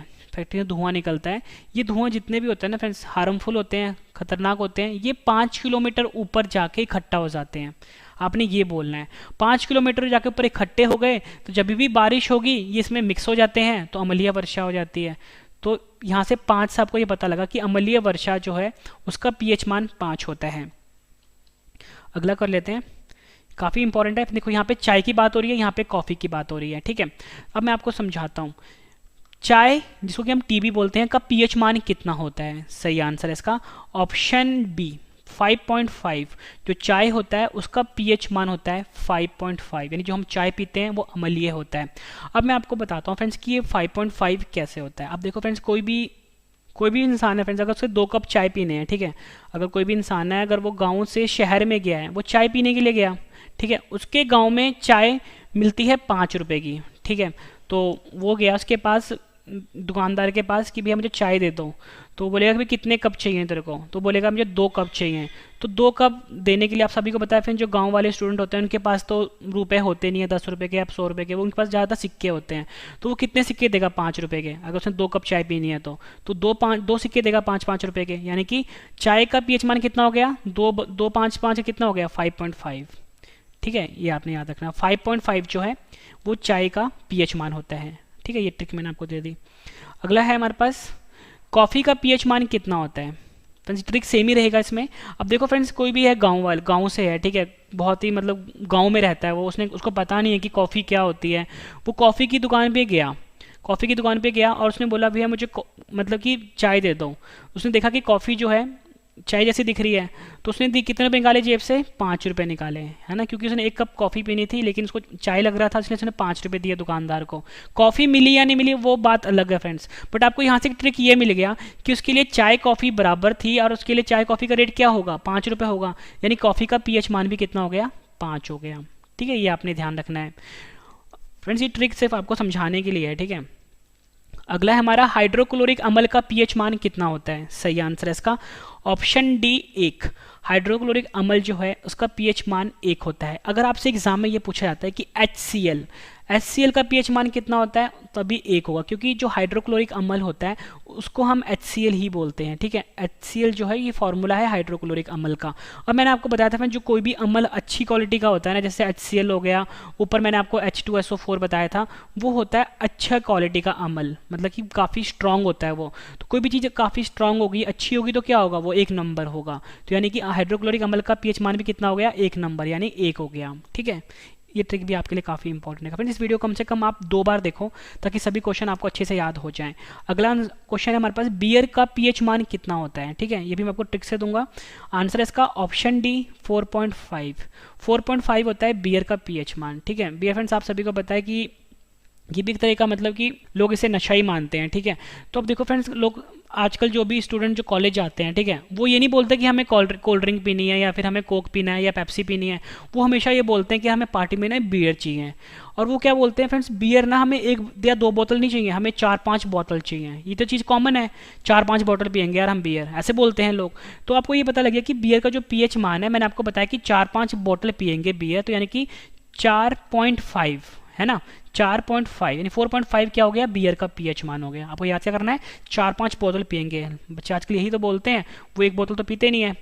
से धुआं निकलता है, ये धुआं जितने भी होते हैं ना फ्रेंड्स, हार्मफुल होते हैं, खतरनाक होते हैं, ये 5 किलोमीटर ऊपर जाके इकट्ठा हो जाते हैं। आपने ये बोलना है 5 किलोमीटर जाके ऊपर इकट्ठे हो गए तो जब भी बारिश होगी ये इसमें मिक्स हो जाते हैं तो अम्लीय वर्षा हो जाती है। तो यहाँ से 5 से आपको ये पता लगा कि अम्लीय वर्षा जो है उसका पीएच मान 5 होता है। अगला कर लेते हैं, काफ़ी इंपॉर्टेंट है। देखो यहाँ पे चाय की बात हो रही है, यहाँ पे कॉफ़ी की बात हो रही है। ठीक है, अब मैं आपको समझाता हूँ। चाय जिसको कि हम टीबी बोलते हैं का पीएच मान कितना होता है? सही आंसर है इसका ऑप्शन बी 5.5। जो चाय होता है उसका पीएच मान होता है 5.5, यानी जो हम चाय पीते हैं वो अम्लीय होता है। अब मैं आपको बताता हूँ फ्रेंड्स कि ये 5.5 कैसे होता है। अब देखो फ्रेंड्स, कोई भी इंसान है फ्रेंड्स, अगर उसे 2 कप चाय पीने हैं, ठीक है, अगर कोई भी इंसान है, अगर वो गाँव से शहर में गया है, वो चाय पीने के लिए गया, ठीक है, उसके गाँव में चाय मिलती है 5 रुपये की। ठीक है, तो वो गया उसके पास दुकानदार के पास कि भैया मुझे चाय दे दो। तो बोलेगा कि भाई कितने कप चाहिए तेरे को? तो बोलेगा मुझे 2 कप चाहिए। तो 2 कप देने के लिए आप सभी को बताया, फिर जो गांव वाले स्टूडेंट होते हैं उनके पास तो रुपए होते नहीं है 10 रुपये के या 100 रुपये के, वो उनके पास ज़्यादा सिक्के होते हैं। तो वो कितने सिक्के देगा? 5 रुपये के। अगर उसने 2 कप चाय पीनी है तो 2 सिक्के देगा 5-5 रुपये के, यानी कि चाय का पीएच मान कितना हो गया? 2 5 5 कितना हो गया? 5.5। ठीक है, ये आपने याद रखना। 5.5 जो है वो चाय का पीएच मान होता है। ठीक है, ये ट्रिक मैंने आपको दे दी। अगला है हमारे पास, कॉफ़ी का पीएच मान कितना होता है? फ्रेंड्स ट्रिक सेम ही रहेगा इसमें। अब देखो फ्रेंड्स, कोई भी है गांव से है, ठीक है, बहुत ही मतलब गांव में रहता है वो, उसको पता नहीं है कि कॉफ़ी क्या होती है। वो कॉफ़ी की दुकान पे गया और उसने बोला भैया मुझे मतलब कि चाय दे दो। उसने देखा कि कॉफ़ी जो है चाय जैसी दिख रही है, तो उसने कितने रुपये निकाले जेब से? 5 रुपये निकाले, है ना, क्योंकि उसने 1 कप कॉफ़ी पीनी थी लेकिन उसको चाय लग रहा था, इसलिए उसने 5 रुपये दिए दुकानदार को। कॉफ़ी मिली या नहीं मिली वो बात अलग है फ्रेंड्स, बट आपको यहाँ से ट्रिक ये मिल गया कि उसके लिए चाय कॉफ़ी बराबर थी और उसके लिए चाय कॉफ़ी का रेट क्या होगा? 5 रुपये होगा, यानी कॉफ़ी का पीएच मान भी कितना हो गया? 5 हो गया। ठीक है, ये आपने ध्यान रखना है फ्रेंड्स, ये ट्रिक सिर्फ आपको समझाने के लिए है। ठीक है, अगला है हमारा, हाइड्रोक्लोरिक अम्ल का पीएच मान कितना होता है? सही आंसर है इसका ऑप्शन डी 1। हाइड्रोक्लोरिक अम्ल जो है उसका पीएच मान 1 होता है। अगर आपसे एग्जाम में ये पूछा जाता है कि HCl का पीएच मान कितना होता है, तभी 1 होगा, क्योंकि जो हाइड्रोक्लोरिक अम्ल होता है उसको हम HCl ही बोलते हैं। ठीक है, HCl जो है ये फॉर्मूला है हाइड्रोक्लोरिक अम्ल का। और मैंने आपको बताया था जो कोई भी अम्ल अच्छी क्वालिटी का होता है ना, जैसे HCl हो गया, ऊपर मैंने आपको H2SO4 बताया था, वो होता है अच्छा क्वालिटी का अम्ल, मतलब कि काफ़ी स्ट्रांग होता है वो। तो कोई भी चीज़ काफ़ी स्ट्रांग होगी, अच्छी होगी, तो क्या होगा? वो 1 नंबर होगा। तो यानी कि हाइड्रोक्लोरिक अम्ल का पीएच मान भी कितना हो गया? 1 नंबर, यानी 1 हो गया। ठीक है, ये ट्रिक भी आपके लिए काफ़ी इंपॉर्टेंट है फ्रेंड्स। इस वीडियो कम से कम आप 2 बार देखो ताकि सभी क्वेश्चन आपको अच्छे से याद हो जाएं। अगला क्वेश्चन है हमारे पास, बियर का पीएच मान कितना होता है? ठीक है, ये भी मैं आपको ट्रिक से दूंगा। आंसर है इसका ऑप्शन डी 4.5। 4.5 होता है बियर का पीएच मान। ठीक है, बियर फ्रेंड्स आप सभी को पता है कि ये भी एक तरह का मतलब कि लोग इसे नशा ही मानते हैं। ठीक है, तो अब देखो फ्रेंड्स, लोग आजकल जो भी स्टूडेंट जो कॉलेज जाते हैं, ठीक है, वो ये नहीं बोलते कि हमें कोल्ड ड्रिंक पीनी है या फिर हमें कोक पीना है या पेप्सी पीनी है। वो हमेशा ये बोलते हैं कि हमें पार्टी में ना बियर चाहिए। और वो क्या बोलते हैं फ्रेंड्स, बियर ना हमें 1 या 2 बोतल नहीं चाहिए, हमें 4-5 बोतल चाहिए। ये तो चीज़ कॉमन है, 4-5 बोतल पियेंगे यार हम बियर, ऐसे बोलते हैं लोग। तो आपको ये पता लगे कि बियर का जो पीएच मान है, मैंने आपको बताया कि 4-5 बोतल पियेंगे बियर, तो यानी कि 4.5 है ना, 4.5 यानी 4.5 क्या हो गया? बियर का पीएच मान हो गया। आपको याद क्या करना है? 4-5 बोतल पियेंगे। बच्चे आजकल यही तो बोलते हैं, वो 1 बोतल तो पीते नहीं है।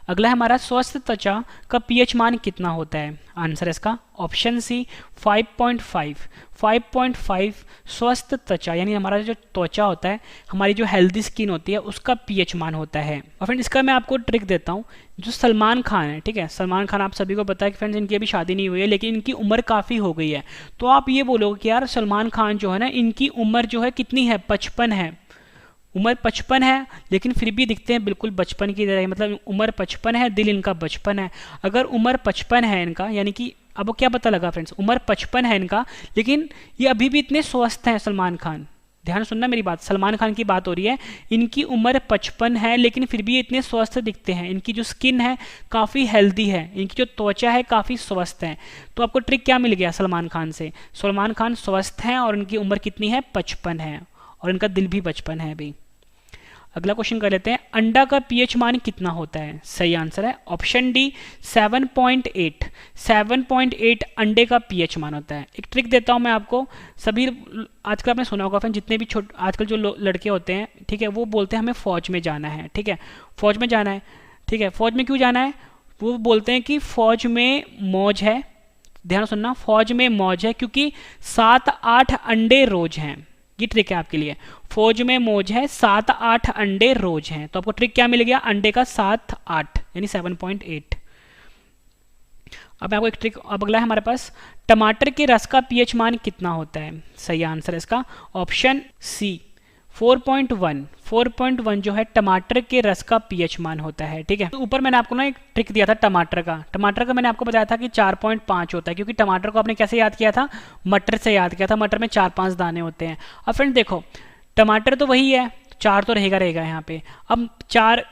अगला है हमारा स्वस्थ त्वचा का पीएच मान कितना होता है। आंसर है इसका ऑप्शन सी 5.5। 5.5 स्वस्थ त्वचा यानी हमारा जो त्वचा होता है, हमारी जो हेल्दी स्किन होती है, उसका पीएच मान होता है। और फ्रेंड्स इसका मैं आपको ट्रिक देता हूँ। जो सलमान खान है, ठीक है, सलमान खान आप सभी को पता है कि फ्रेंड्स इनकी अभी शादी नहीं हुई है, लेकिन इनकी उम्र काफ़ी हो गई है। तो आप ये बोलोगे कि यार सलमान खान जो है ना, इनकी उम्र जो है कितनी है, 55 है। उम्र 55 है लेकिन फिर भी दिखते हैं बिल्कुल बचपन की तरह, मतलब उम्र 55 है, दिल इनका बचपन है। अगर उम्र 55 है इनका, यानी कि अब वो क्या पता लगा फ्रेंड्स, उम्र 55 है इनका, लेकिन ये अभी भी इतने स्वस्थ हैं सलमान खान। ध्यान सुनना मेरी बात, सलमान खान की बात हो रही है। इनकी उम्र 55 है लेकिन फिर भी ये इतने स्वस्थ दिखते हैं। इनकी जो स्किन है काफ़ी हेल्दी है, इनकी जो त्वचा है काफ़ी स्वस्थ है। तो आपको ट्रिक क्या मिल गया सलमान खान से, सलमान खान स्वस्थ हैं और इनकी उम्र कितनी है, 55 है, और इनका दिल भी बचपन है अभी। अगला क्वेश्चन कर लेते हैं, अंडा का पीएच मान कितना होता है। सही आंसर है ऑप्शन डी 7.8। 7.8 अंडे का पीएच मान होता है। एक ट्रिक देता हूं मैं आपको, सभी आजकल आपने सुना होगा फ्रेंड, जितने भी आजकल जो लड़के होते हैं, ठीक है, वो बोलते हैं हमें फौज में जाना है, ठीक है, फौज में जाना है, ठीक है, फौज में क्यों जाना है, वो बोलते हैं कि फौज में मौज है। ध्यान सुनना, फौज में मौज है क्योंकि 7-8 अंडे रोज हैं। ये ट्रिक है आपके लिए, फौज में मौज है, 7-8 अंडे रोज हैं। तो आपको ट्रिक क्या मिल गया, अंडे का 7-8 यानी 7.8। अब मैं आपको एक ट्रिक, अब अगला है हमारे पास, टमाटर के रस का पीएच मान कितना होता है। सही आंसर है इसका ऑप्शन सी 4.1। 4.1 जो है टमाटर के रस का पीएच मान होता है, ठीक है। तो ऊपर मैंने आपको ना एक ट्रिक दिया था टमाटर का मैंने आपको बताया था कि 4.5 होता है, क्योंकि टमाटर को आपने कैसे याद किया था, मटर से याद किया था, मटर में 4-5 दाने होते हैं। अब फ्रेंड देखो, टमाटर तो वही है, 4 तो रहेगा यहाँ पे। अब 4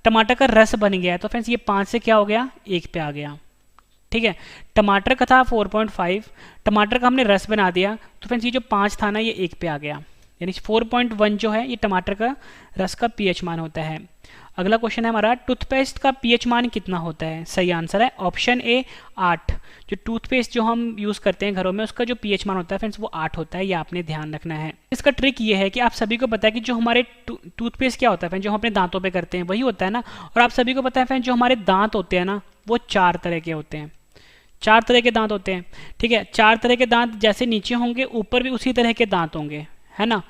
टमाटर का रस बन गया है, तो फ्रेंड्स ये 5 से क्या हो गया, 1 पे आ गया, ठीक है। टमाटर का था 4.5, टमाटर का हमने रस बना दिया, तो फ्रेंड्स ये जो 5 था ना, ये 1 पे आ गया, यानी 4.1 जो है ये टमाटर का रस का पीएच मान होता है। अगला क्वेश्चन है हमारा, टूथपेस्ट का पीएच मान कितना होता है। सही आंसर है ऑप्शन ए 8। जो टूथपेस्ट जो हम यूज़ करते हैं घरों में, उसका जो पीएच मान होता है फ्रेंड्स वो 8 होता है, ये आपने ध्यान रखना है। इसका ट्रिक ये है कि आप सभी को पता है कि जो हमारे टूथपेस्ट क्या होता है फ्रेंड, जो हम अपने दांतों पे करते हैं वही होता है ना। और आप सभी को पता है फ्रेंड, जो हमारे दांत होते हैं ना, वो 4 तरह के होते हैं। 4 तरह के दांत होते हैं, ठीक है। 4 तरह के दांत जैसे नीचे होंगे, ऊपर भी उसी तरह के दांत होंगे, है ना।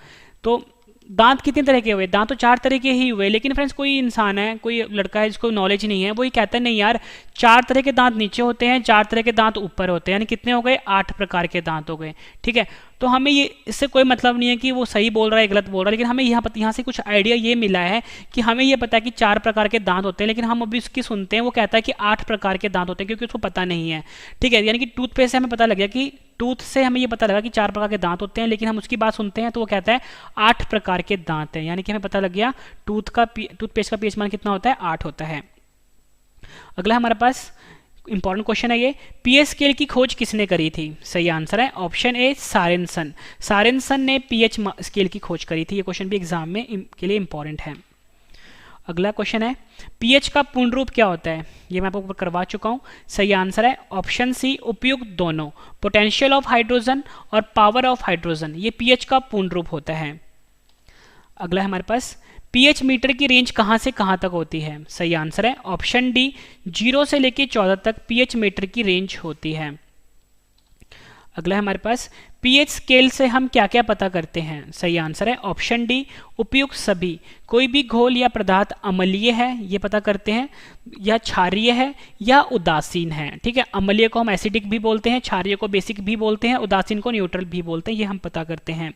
तो दांत कितने तरह के हुए, दांत तो 4 तरह के ही हुए, लेकिन फ्रेंड्स कोई इंसान है, कोई लड़का है जिसको नॉलेज नहीं है, वो ये कहता है नहीं यार 4 तरह के दांत नीचे होते हैं, 4 तरह के दांत ऊपर होते हैं, यानी कितने हो गए, 8 प्रकार के दांत हो गए, ठीक है। तो हमें ये, इससे कोई मतलब नहीं है कि वो सही बोल रहा है गलत बोल रहा है, लेकिन हमें यहाँ से कुछ आइडिया ये मिला है कि हमें ये पता है कि 4 प्रकार के दांत होते हैं, लेकिन हम अभी उसकी सुनते हैं, वो कहता है कि 8 प्रकार के दांत होते हैं, क्योंकि उसको पता नहीं है, ठीक है। यानी कि टूथपेस्ट से हमें पता लग गया कि टूथ से हमें ये पता लगा कि 4 प्रकार के दांत होते हैं, लेकिन हम उसकी बात सुनते हैं तो वो कहता है 8 प्रकार के दांत हैं, यानी कि हमें पता लग गया टूथपेस्ट का पीएच मान कितना होता है, 8 होता है। अगला हमारे पास इंपॉर्टेंट क्वेश्चन है ये, पीएच स्केल की खोज किसने करी थी। सही आंसर है ऑप्शन ए सारेनसन। सारेनसन ने पीएच स्केल की खोज करी थी। ये क्वेश्चन भी एग्जाम में के लिए इंपॉर्टेंट है। अगला क्वेश्चन है, पीएच का पूर्ण रूप क्या होता है। ये मैं आपको ऊपर करवा चुका हूं। सही आंसर है ऑप्शन सी उपयुक्त दोनों, पोटेंशियल ऑफ हाइड्रोजन और पावर ऑफ हाइड्रोजन, ये पीएच का पूर्ण रूप होता है। अगला है हमारे पास, पीएच मीटर की रेंज कहां से कहां तक होती है। सही आंसर है ऑप्शन डी 0 से लेकर 14 तक पीएच मीटर की रेंज होती है। अगला है हमारे पास, पीएच स्केल से हम क्या क्या पता करते हैं। सही आंसर है ऑप्शन डी उपयुक्त सभी, कोई भी घोल या पदार्थ अम्लीय है ये पता करते हैं, या क्षारीय है या उदासीन है, ठीक है। अम्लीय को हम एसिडिक भी बोलते हैं, क्षारीय को बेसिक भी बोलते हैं, उदासीन को न्यूट्रल भी बोलते हैं, ये हम पता करते हैं।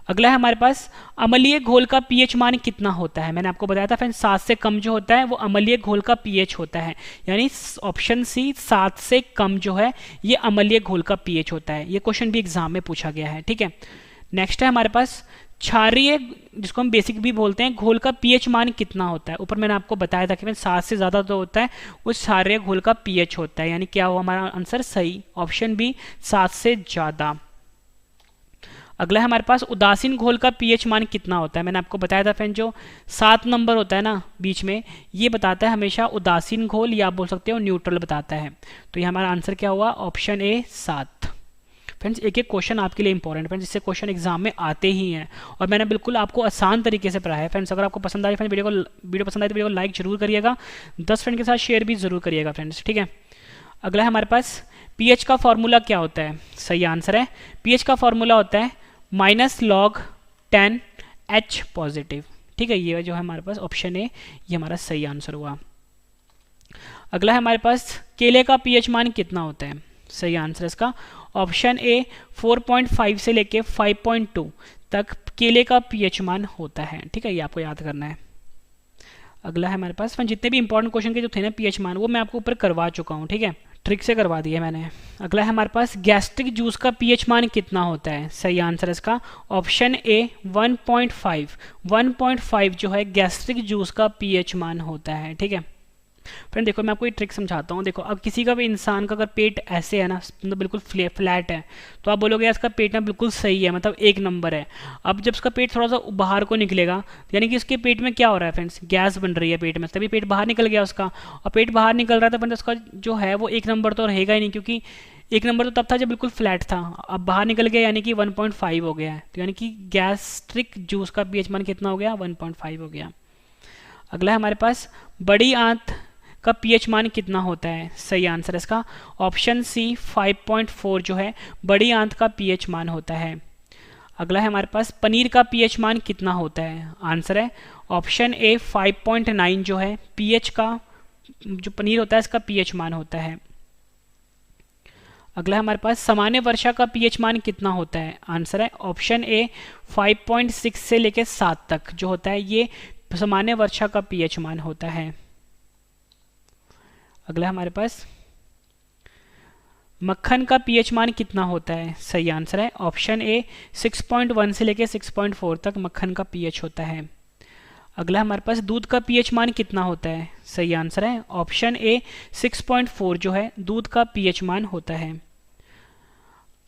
अगला है हमारे पास, अम्लीय घोल का पीएच मान कितना होता है। मैंने आपको बताया था फ्रेंड्स 7 से कम जो होता है वो अम्लीय घोल का पीएच होता है, यानी ऑप्शन सी 7 से कम जो है ये अम्लीय घोल का पीएच होता है। ये क्वेश्चन भी एग्जाम में पूछा गया है, ठीक है। नेक्स्ट है हमारे पास, क्षारीय जिसको हम बेसिक भी बोलते हैं, घोल का पीएच मान कितना होता है। ऊपर मैंने आपको बताया था कि 7 से ज्यादा जो होता है उस क्षारीय घोल का पीएच होता है, यानी क्या हुआ हमारा आंसर सही, ऑप्शन बी 7 से ज्यादा। अगला है हमारे पास, उदासीन घोल का पीएच मान कितना होता है। मैंने आपको बताया था फ्रेंड, जो 7 नंबर होता है ना बीच में, ये बताता है हमेशा उदासीन घोल, या आप बोल सकते हो न्यूट्रल बताता है। तो ये हमारा आंसर क्या हुआ, ऑप्शन ए 7। फ्रेंड्स एक एक क्वेश्चन आपके लिए इंपॉर्टेंट फ्रेंड्स, इससे क्वेश्चन एग्जाम में आते ही हैं और मैंने बिल्कुल आपको आसान तरीके से पढ़ाया है फ्रेंड्स। अगर आपको पसंद आए फ्रेंड्स वीडियो पसंद आए तो वीडियो को लाइक जरूर करिएगा, 10 फ्रेंड के साथ शेयर भी जरूर करिएगा फ्रेंड्स, ठीक है। अगला है हमारे पास पीएच का फॉर्मूला क्या होता है। सही आंसर है पीएच का फॉर्मूला होता है -log10H पॉजिटिव, ठीक है। ये जो है हमारे पास ऑप्शन ए ये हमारा सही आंसर हुआ। अगला है हमारे पास केले का पीएच मान कितना होता है। सही आंसर इसका ऑप्शन ए 4.5 से लेके 5.2 तक केले का पीएच मान होता है, ठीक है। ये आपको याद करना है। अगला है हमारे पास जितने भी इंपॉर्टेंट क्वेश्चन के जो थे ना पीएच मान वो मैं आपको ऊपर करवा चुका हूँ, ठीक है, ट्रिक से करवा दिया मैंने। अगला है हमारे पास गैस्ट्रिक जूस का पीएच मान कितना होता है। सही आंसर इसका ऑप्शन ए 1.5 जो है गैस्ट्रिक जूस का पीएच मान होता है, ठीक है। फ्रेंड देखो मैं आपको एक ट्रिक समझाता हूँ। देखो अब किसी का भी इंसान का अगर पेट ऐसे है ना, मतलब बिल्कुल फ्लैट है, तो आप बोलोगे यार इसका पेट ना बिल्कुल सही है, मतलब एक नंबर है। अब जब इसका पेट थोड़ा सा बाहर को निकलेगा यानी कि इसके पेट में क्या हो रहा है फ्रेंड्स, गैस बन रही है पेट में, तभी पेट बाहर निकल गया उसका। और पेट बाहर निकल रहा था फ्रेंड्स, उसका जो है वो एक नंबर तो रहेगा ही नहीं, क्योंकि एक नंबर तो तब था जब बिल्कुल फ्लैट था, अब बाहर निकल गया यानी कि 1.5 हो गया है, तो यानी कि गैस्ट्रिक जूस का पीएच मान कितना हो गया, 1.5 हो गया। अगला है हमारे पास बड़ी आंत का पीएच मान कितना होता है। सही आंसर इसका ऑप्शन सी 5.4 जो है बड़ी आंत का पीएच मान होता है। अगला है हमारे पास पनीर का पीएच मान कितना होता है। आंसर है ऑप्शन ए 5.9 जो है पीएच का जो पनीर होता है इसका पीएच मान होता है। अगला है हमारे पास सामान्य वर्षा का पीएच मान कितना होता है। आंसर है ऑप्शन ए 5.6 से लेकर 7 तक जो होता है ये सामान्य वर्षा का पीएच मान होता है। अगला हमारे पास मक्खन का पीएच मान कितना होता है। सही आंसर है ऑप्शन ए 6.1 से लेके 6.4 तक मक्खन का पीएच होता है। अगला हमारे पास दूध का पीएच मान कितना होता है। सही आंसर है ऑप्शन ए 6.4 जो है दूध का पीएच मान होता है।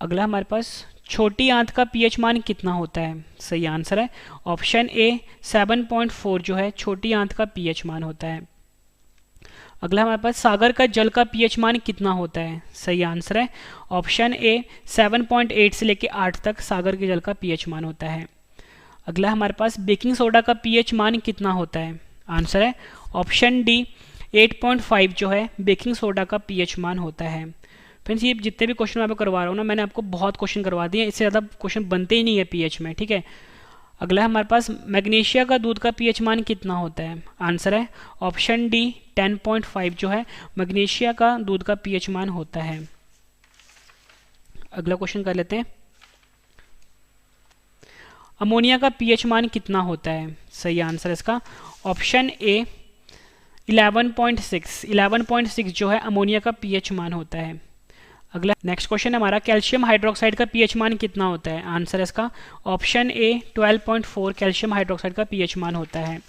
अगला हमारे पास छोटी आंत का पीएच मान कितना होता है। सही आंसर है ऑप्शन ए 7.4 जो है छोटी आंत का पीएच मान होता है। अगला हमारे पास सागर का जल का पीएच मान कितना होता है। सही आंसर है ऑप्शन ए 7.8 से लेके 8 तक सागर के जल का पीएच मान होता है। अगला हमारे पास बेकिंग सोडा का पीएच मान कितना होता है। आंसर है ऑप्शन डी 8.5 जो है बेकिंग सोडा का पीएच मान होता है। फ्रेंड्स ये जितने भी क्वेश्चन मैं आपको करवा रहा हूँ ना, मैंने आपको बहुत क्वेश्चन करवा दिए, इससे ज़्यादा क्वेश्चन बनते ही नहीं है पीएच में, ठीक है। अगला है हमारे पास मैग्नीशिया का दूध का पीएच मान कितना होता है। आंसर है ऑप्शन डी 10.5 जो है मैग्नीशिया का दूध का पीएच मान होता है। अगला क्वेश्चन कर लेते हैं, अमोनिया का पीएच मान कितना होता है। सही आंसर इसका ऑप्शन ए 11.6 जो है अमोनिया का पीएच मान होता है। अगला नेक्स्ट क्वेश्चन है हमारा, कैल्शियम हाइड्रोक्साइड का पीएच मान कितना होता है। आंसर इसका ऑप्शन ए 12.4 कैल्शियम हाइड्रोक्साइड का पीएच मान होता है।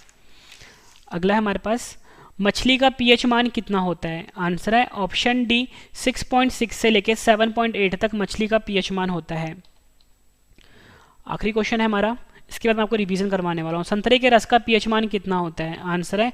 अगला है हमारे पास मछली का पीएच मान कितना होता है। आंसर है ऑप्शन डी 6.6 से लेके 7.8 तक मछली का पीएच मान होता है। आखिरी क्वेश्चन है हमारा, इसके बाद मैं आपको रिवीजन करवाने वाला हूँ, संतरे के रस का पीएच मान कितना होता है। आंसर है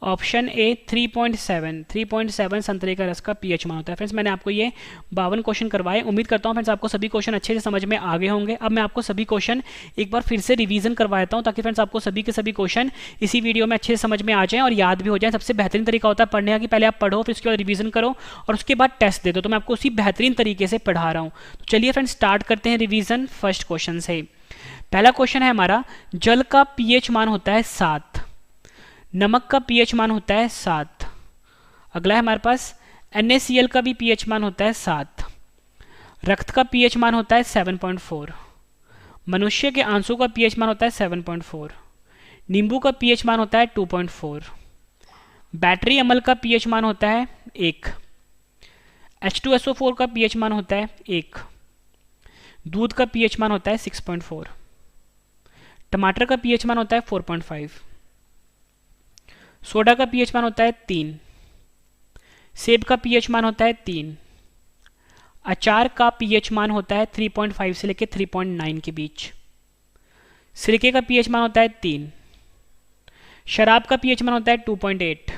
ऑप्शन ए 3.7 संतरे का रस का पीएच मान होता है। फ्रेंड्स मैंने आपको ये 52 क्वेश्चन करवाए, उम्मीद करता हूँ फ्रेंड्स आपको सभी क्वेश्चन अच्छे से समझ में आ गए होंगे। अब मैं आपको सभी क्वेश्चन एक बार फिर से रिवीजन करवाता हूँ ताकि फ्रेंड्स आपको सभी के सभी क्वेश्चन इसी वीडियो में अच्छे से समझ में आ जाएं और याद भी हो जाए। सबसे बेहतरीन तरीका होता है पढ़ने का कि पहले आप पढ़ो, फिर उसके बाद रिवीजन करो और उसके बाद टेस्ट दे दो। तो मैं आपको उसी बेहतरीन तरीके से पढ़ा रहा हूँ। तो चलिए फ्रेंड्स स्टार्ट करते हैं रिवीजन फर्स्ट क्वेश्चन से। पहला क्वेश्चन है हमारा, जल का पीएच मान होता है 7, नमक का पीएच मान होता है 7। अगला है हमारे पास NaCl का भी पीएच मान होता है 7, रक्त का पीएच मान होता है 7.4, मनुष्य के आंसू का पीएच मान होता है 7.4, नींबू का पीएच मान होता है 2.4, बैटरी अम्ल का पीएच मान होता है 1, H2SO4 का पीएच मान होता है 1, दूध का पीएच मान होता है 6.4, टमाटर का पीएच मान होता है 4.5, सोडा का पीएच मान होता है 3, सेब का पीएच मान होता है 3, अचार का पीएच मान होता है 3.5 से लेकर 3.9 के बीच, सिरके का पीएच मान होता है 3, शराब का पीएच मान होता है 2.8,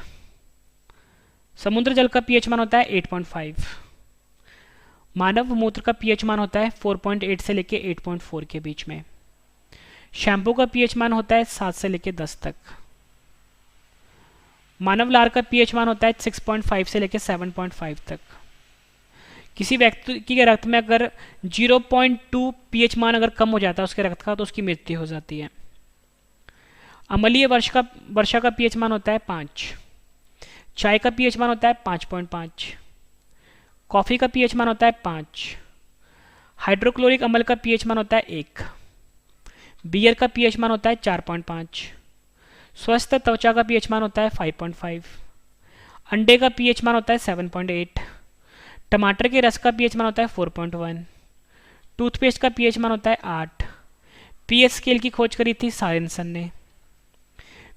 समुद्र जल का पीएच मान होता है 8.5, मानव मूत्र का पीएच मान होता है 4.8 से लेके 8.4 के बीच में। शैम्पू का पीएच मान होता है 7 से लेके 10 तक। मानव लार का पीएच मान होता है 6.5 से लेके 7.5 तक। किसी व्यक्ति के रक्त में अगर 0.2 पीएच मान अगर कम हो जाता है उसके रक्त का, तो उसकी मृत्यु हो जाती है। अम्लीय वर्षा का पीएच मान होता है 5। चाय का पीएच मान होता है 5.5। कॉफ़ी का पीएच मान होता है 5। हाइड्रोक्लोरिक अम्ल का पीएच मान होता है 1। बियर का पीएच मान होता है 4.5। स्वस्थ त्वचा का पीएच मान होता है 5.5। अंडे का पीएच मान होता है 7.8। टमाटर के रस का पीएच मान होता है 4.1। टूथपेस्ट का पीएच मान होता है 8। पीएच स्केल की खोज करी थी सारेंसन ने।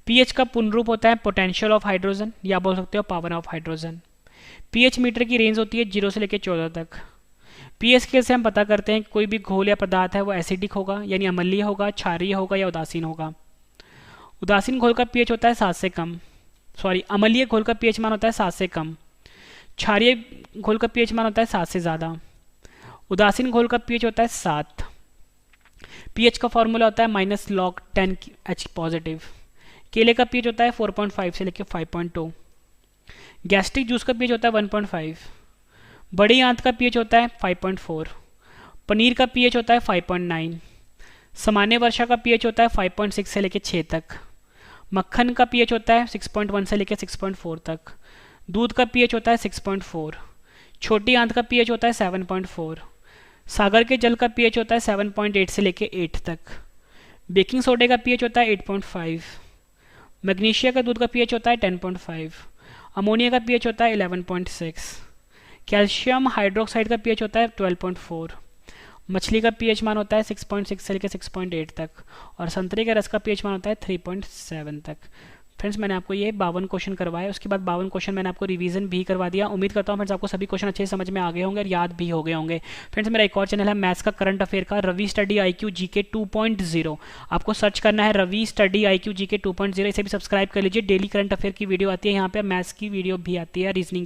पीएच का पूर्ण रूप होता है पोटेंशियल ऑफ हाइड्रोजन, या बोल सकते हो power of hydrogen. PH meter की रेंज होती है 0 से लेकर 14 तक। पीएच स्केल से हम पता करते हैं कि कोई भी घोल या पदार्थ है वो एसिडिक होगा यानी अम्लीय होगा, क्षारीय होगा या उदासीन होगा। उदासीन घोल का पीएच होता है 7 से कम, अम्लीय घोल का पीएच मान होता है 7 से कम। क्षारीय घोल का पीएच मान होता है 7 से ज़्यादा। उदासीन घोल का पीएच होता है 7। पीएच का फॉर्मूला होता है -log10H पॉजिटिव। केले का पीएच होता है 4.5 से लेकर 5.2। गैस्ट्रिक जूस का पीएच होता है 1.5। बड़ी आंत का पीएच होता है 5.4। पनीर का पीएच होता है 5.9। सामान्य वर्षा का पीएच होता है 5.6 से लेकर 6 तक। मक्खन का पीएच होता है 6.1 से लेकर 6.4 तक। दूध का पीएच होता है 6.4। छोटी आंत का पीएच होता है 7.4। सागर के जल का पीएच होता है 7.8 से लेकर 8 तक। बेकिंग सोडे का पीएच होता है 8.5। मैग्नीशिया का दूध का पीएच होता है 10.5। अमोनिया का पीएच होता है 11.6। कैल्शियम हाइड्रोक्साइड का पीएच होता है 12.4। मछली का पीएच मान होता है 6.6 से लेकर 6.8 तक। और संतरे के रस का पीएच मान होता है 3.7 तक। फ्रेंड्स, मैंने आपको ये 52 क्वेश्चन करवाए, उसके बाद 52 क्वेश्चन मैंने आपको रिवीजन भी करवा दिया। उम्मीद करता हूँ फ्रेंड्स आपको सभी क्वेश्चन अच्छे से समझ में आ गए होंगे और याद भी हो गए होंगे। फ्रेंड्स, मेरा एक और चैनल है मैथ्स का करंट अफेयर का, रवि स्टडी IQ GK 2.0। आपको सर्च करना है रवि स्टडी IQ GK 2.0, इसे भी सब्सक्राइब कर लीजिए। डेली करंट अफेयर की वीडियो आती है यहाँ पे, मैथ्स की वीडियो भी आती है, रीजनिंग